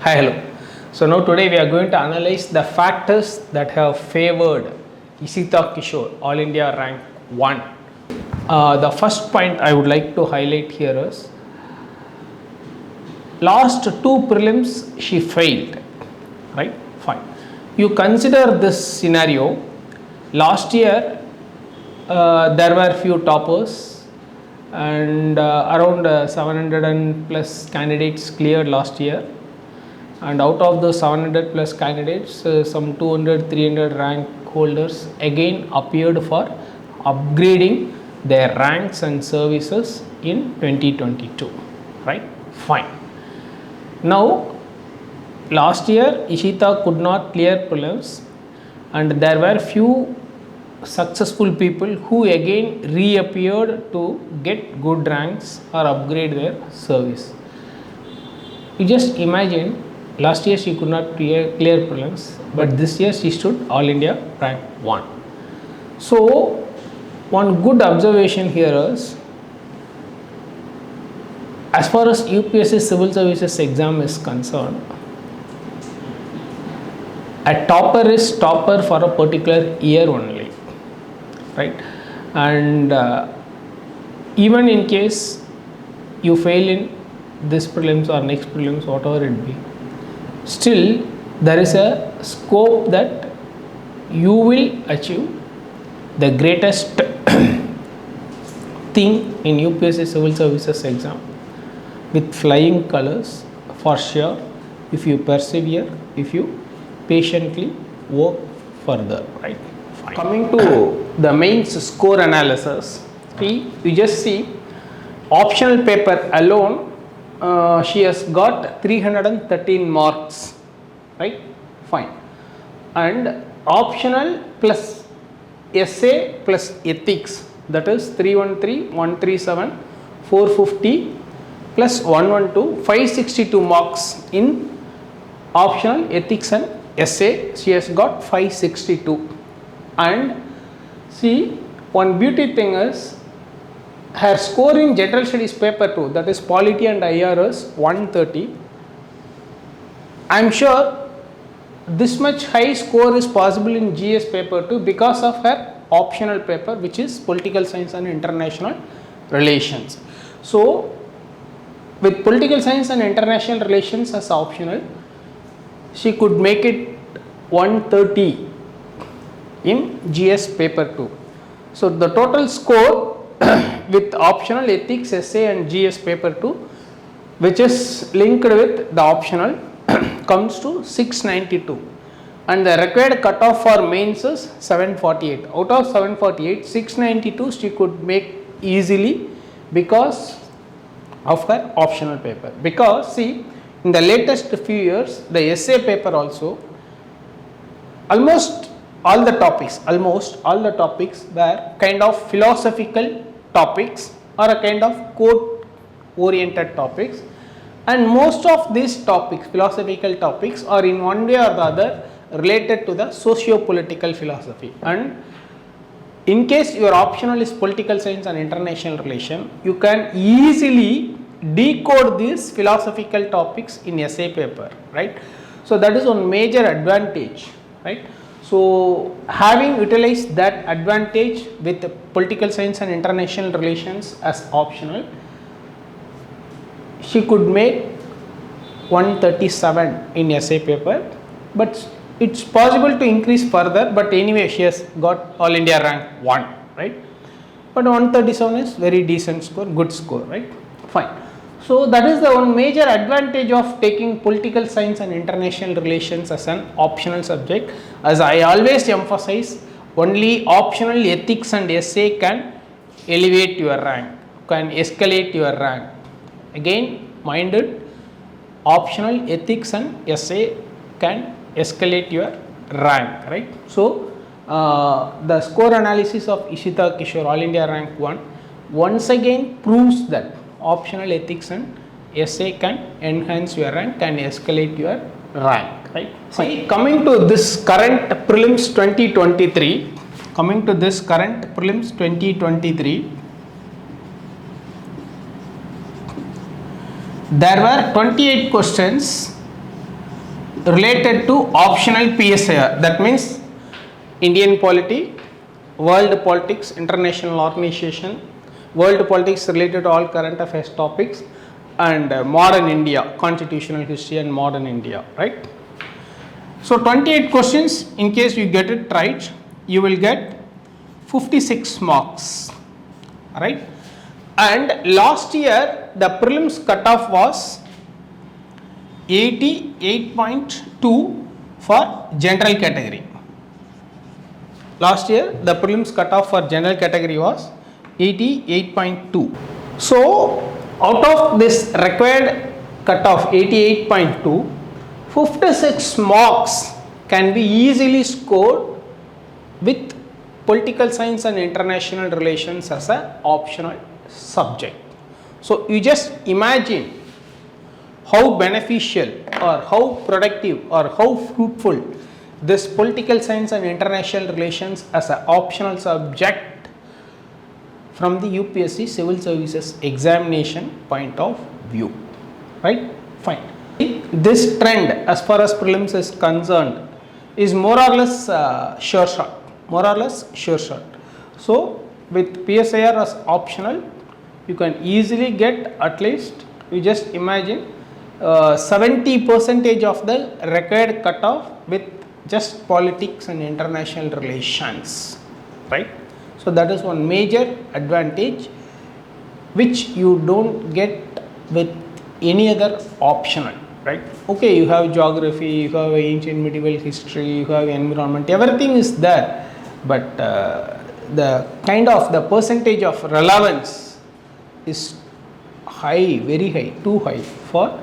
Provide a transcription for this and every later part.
Hi, hello. So now today we are going to analyze the factors that have favored Ishita Kishore, All India rank 1. The first point I would like to highlight here is last two prelims she failed, right? Fine. You consider this scenario. Last year there were few toppers and around 700 and plus candidates cleared last year, and out of the 700 plus candidates some 200 300 rank holders again appeared for upgrading their ranks and services in 2022, right? Fine. Now last year Ishita could not clear prelims, and there were few successful people who again reappeared to get good ranks or upgrade their service. You just imagine, last year she could not clear prelims, but this year she stood All India rank 1. So one good observation here is, as far as UPSC civil services exam is concerned, a topper is topper for a particular year only, right? And even in case you fail in this prelims or next prelims, whatever it be, still there is a scope that you will achieve the greatest thing in UPSC civil services exam with flying colors for sure, if you persevere, if you patiently work further, right? Fine. Coming to the mains score analysis, you just see optional paper alone she has got 313 marks, right? Fine. And optional plus essay plus ethics, that is 313, 137, 450 plus 112, 562 marks in optional ethics and essay. She has got 562. And see, one beauty thing is her score in general studies paper 2, that is polity and IR, is 130. I am sure this much high score is possible in GS paper 2 because of her optional paper, which is political science and international relations. So with political science and international relations as optional, she could make it 130 in GS paper 2. So the total score with optional ethics, essay and GS paper 2, which is linked with the optional, comes to 692, and the required cutoff for mains is 748. Out of 748, 692 she could make easily because of her optional paper. Because see, in the latest few years, the essay paper also, almost all the topics were kind of philosophical topics or a kind of quote oriented topics, and most of these topics, philosophical topics, are in one way or the other related to the socio-political philosophy. And in case your optional is political science and international relation, you can easily decode these philosophical topics in essay paper, right? So that is one major advantage, right? So having utilized that advantage with political science and international relations as optional, she could make 137 in essay paper, but it's possible to increase further, but anyway she has got All India rank 1, right? But 137 is very decent score, good score, right? Fine. So that is the one major advantage of taking political science and international relations as an optional subject. As I always emphasize, only optional ethics and essay can elevate your rank, can escalate your rank. Again, mind it, optional ethics and essay can escalate your rank, right? So the score analysis of Ishita Kishore, All India rank 1, once again proves that optional ethics and essay can enhance your rank, can escalate your rank, right? See, coming to this current prelims 2023, there were 28 questions related to optional PSIR. That means Indian polity, world politics, international organization, world politics related to all current affairs topics, and modern India, constitutional history and modern India, right? So 28 questions. In case you get it right, you will get 56 marks, right? And last year the prelims cutoff was 88.2 for general category. Last year the prelims cutoff for general category was 88.2. So out of this required cutoff 88.2, 56 marks can be easily scored with political science and international relations as an optional subject. So you just imagine how beneficial or how productive or how fruitful this political science and international relations as an optional subject from the UPSC civil services examination point of view, right? Fine. This trend as far as prelims is concerned is more or less sure shot, So with PSIR as optional, you can easily get at least, you just imagine 70% of the required cutoff with just politics and international relations, right? So that is one major advantage which you don't get with any other optional, right? Okay, you have geography, you have ancient medieval history, you have environment, everything is there, but the kind of the percentage of relevance is high, very high, too high for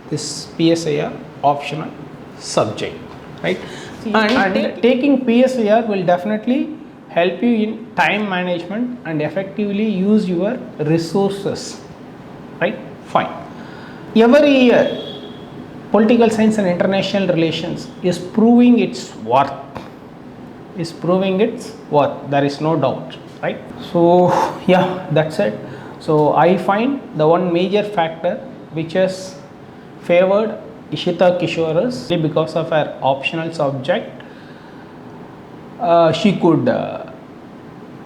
this PSIR optional subject, right? And taking PSIR will definitely help you in time management and effectively use your resources, right? Fine. Every year political science and international relations is proving its worth, there is no doubt, right? So yeah, that's it. So I find the one major factor which has favored Ishita Kishore is because of her optional subject, she could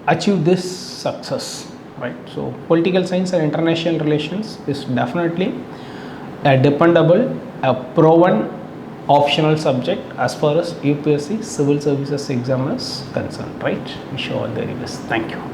achieve this success, right? So political science and international relations is definitely a dependable, a proven optional subject as far as UPSC civil services exam is concerned, right? Wish you all the very best. Thank you.